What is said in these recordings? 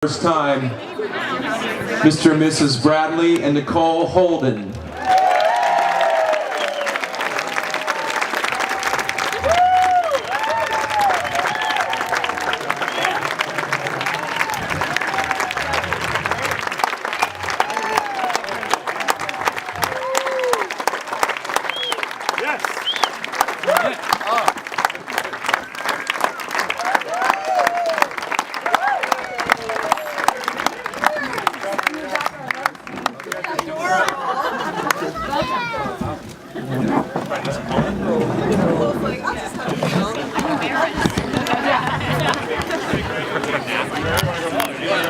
First time, Mr. and Mrs. Bradley and Nicole Holden.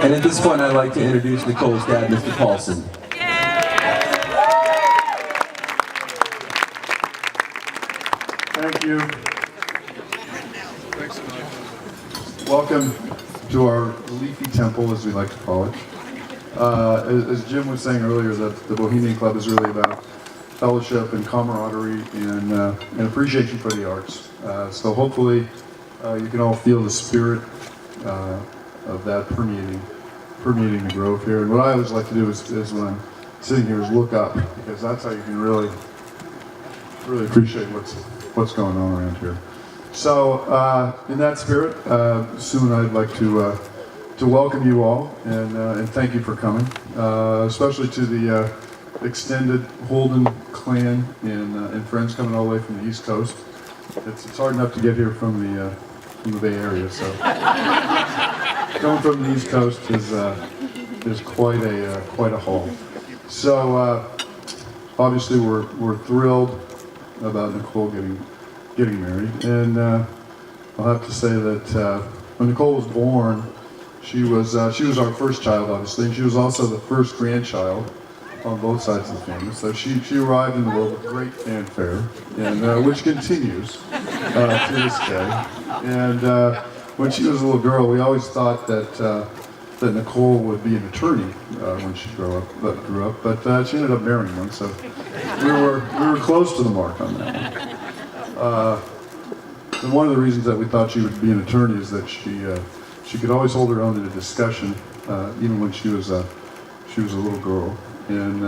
And at this point, I'd like to introduce Nicole's dad, Mr. Paulson. Thank you. Welcome to our leafy temple, as we like to call it. As Jim was saying earlier, the Bohemian Club is really about fellowship and camaraderie and appreciation for the arts. So hopefully you can all feel the spirit of that permeating the grove here. And what I always like to do is when I'm sitting here is look up, because that's how you can really appreciate what's going on around here. So in that spirit, soon I'd like to welcome you all and thank you for coming, especially to the extended Holden clan and friends coming all the way from the East Coast. It's hard enough to get here from the Bay Area, so coming from the East Coast is quite a haul. So obviously we're thrilled about Nicole getting married, and I'll have to say that when Nicole was born, she was our first child, obviously, and she was also the first grandchild on both sides of the family. So she arrived in the world with great fanfare, and which continues to this day. And when she was a little girl, we always thought that Nicole would be an attorney when she grew up, but she ended up marrying one. So we were close to the mark on that one. And one of the reasons that we thought she would be an attorney is that she could always hold her own in a discussion, even when she was a little girl. And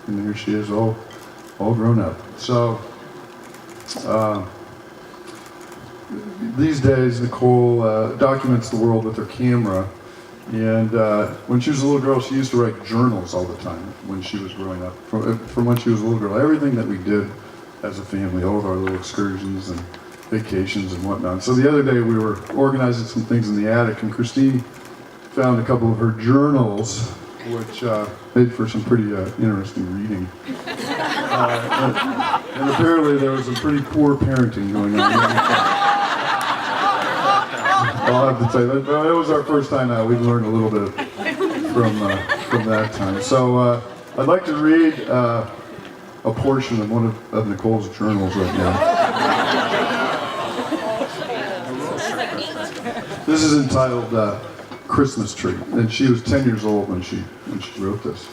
here she is, all grown up. So these days, Nicole documents the world with her camera. And when she was a little girl, she used to write journals all the time when she was growing up. From when she was a little girl, everything that we did as a family, all of our little excursions and vacations and whatnot. So the other day we were organizing some things in the attic, and Christine found a couple of her journals, which made for some pretty interesting reading. And apparently there was some pretty poor parenting going on. I'll have to tell you, that was our first time out. We've learned a little bit from that time. So I'd like to read a portion of one of Nicole's journals right now. This is entitled Christmas Tree, and she was 10 years old when she wrote this.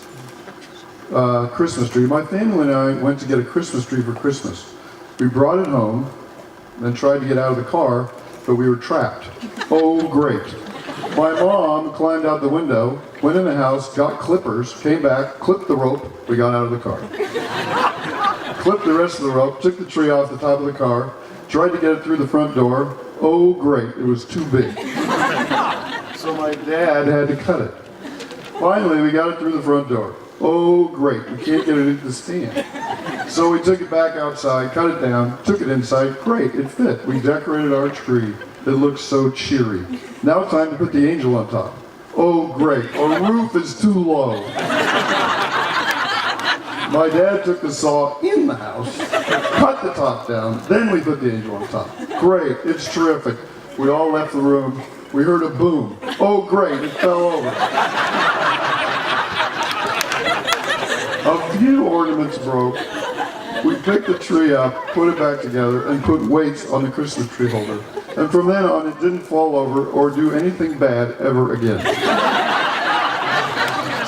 Christmas tree. My family and I went to get a Christmas tree for Christmas. We brought it home, then tried to get out of the car, but we were trapped. Oh, great. My mom climbed out the window, went in the house, got clippers, came back, clipped the rope, we got out of the car. Clipped the rest of the rope, took the tree off the top of the car, tried to get it through the front door. Oh, great, it was too big. So my dad had to cut it. Finally, we got it through the front door. Oh, great, we can't get it into the stand. So we took it back outside, cut it down, took it inside. Great, it fit. We decorated our tree. It looks so cheery. Now time to put the angel on top. Oh, great, our roof is too low. My dad took the saw in the house, cut the top down, then we put the angel on top. Great, it's terrific. We all left the room. We heard a boom. Oh, great, it fell over. A few ornaments broke. We picked the tree up, put it back together, and put weights on the Christmas tree holder. And from then on, it didn't fall over or do anything bad ever again.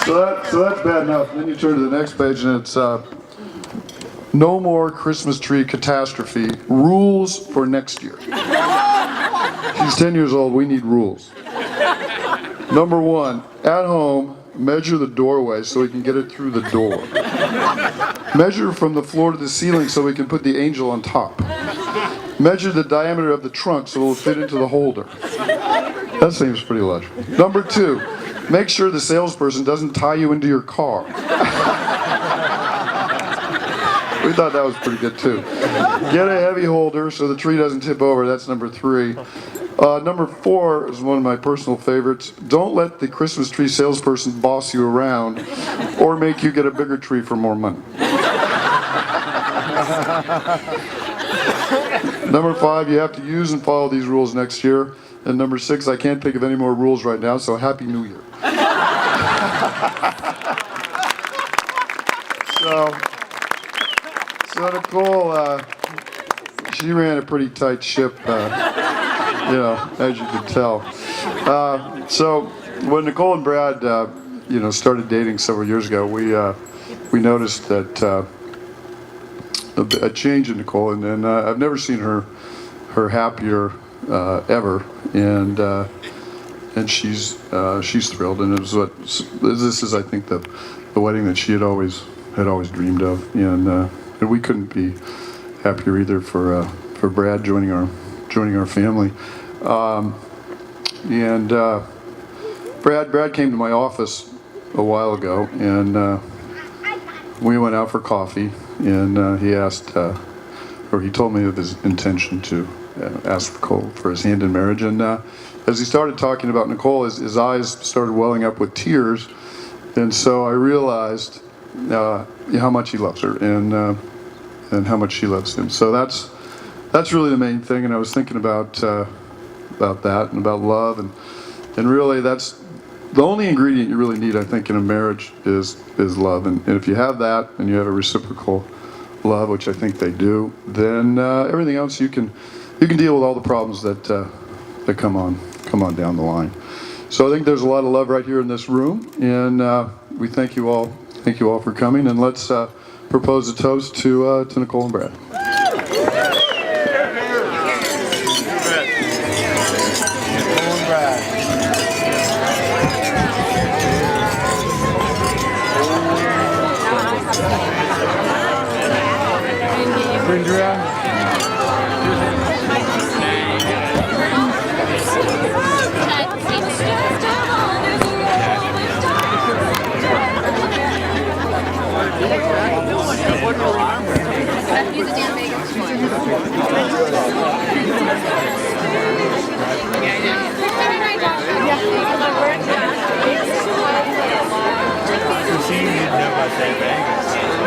So that's bad enough. And then you turn to the next page, and it's no more Christmas tree catastrophe. Rules for next year. She's 10 years old. We need rules. Number 1, at home, measure the doorway so we can get it through the door. Measure from the floor to the ceiling so we can put the angel on top. Measure the diameter of the trunk so it will fit into the holder. That seems pretty logical. Number 2, make sure the salesperson doesn't tie you into your car. We thought that was pretty good too. Get a heavy holder so the tree doesn't tip over. That's number 3. Number 4 is one of my personal favorites. Don't let the Christmas tree salesperson boss you around or make you get a bigger tree for more money. Number 5, you have to use and follow these rules next year. And number 6, I can't think of any more rules right now, so Happy New Year. So Nicole, she ran a pretty tight ship, as you can tell. So when Nicole and Brad, started dating several years ago, we noticed that a change in Nicole, and I've never seen her happier ever, and she's thrilled, and this is I think the wedding that she had always dreamed of, and we couldn't be happier either for Brad joining our family, and Brad came to my office a while ago, and we went out for coffee, and he asked, or he told me of his intention to ask Nicole for his hand in marriage. And as he started talking about Nicole, his eyes started welling up with tears, and so I realized how much he loves her, and how much she loves him. So that's really the main thing. And I was thinking about that and about love, and really that's the only ingredient you really need, I think, in a marriage is love. And if you have that, and you have a reciprocal love, which I think they do, then everything else you can deal with all the problems that come on down the line. So I think there's a lot of love right here in this room, and we thank you all for coming. And let's propose a toast to Nicole and Brad. She didn't know about that bag.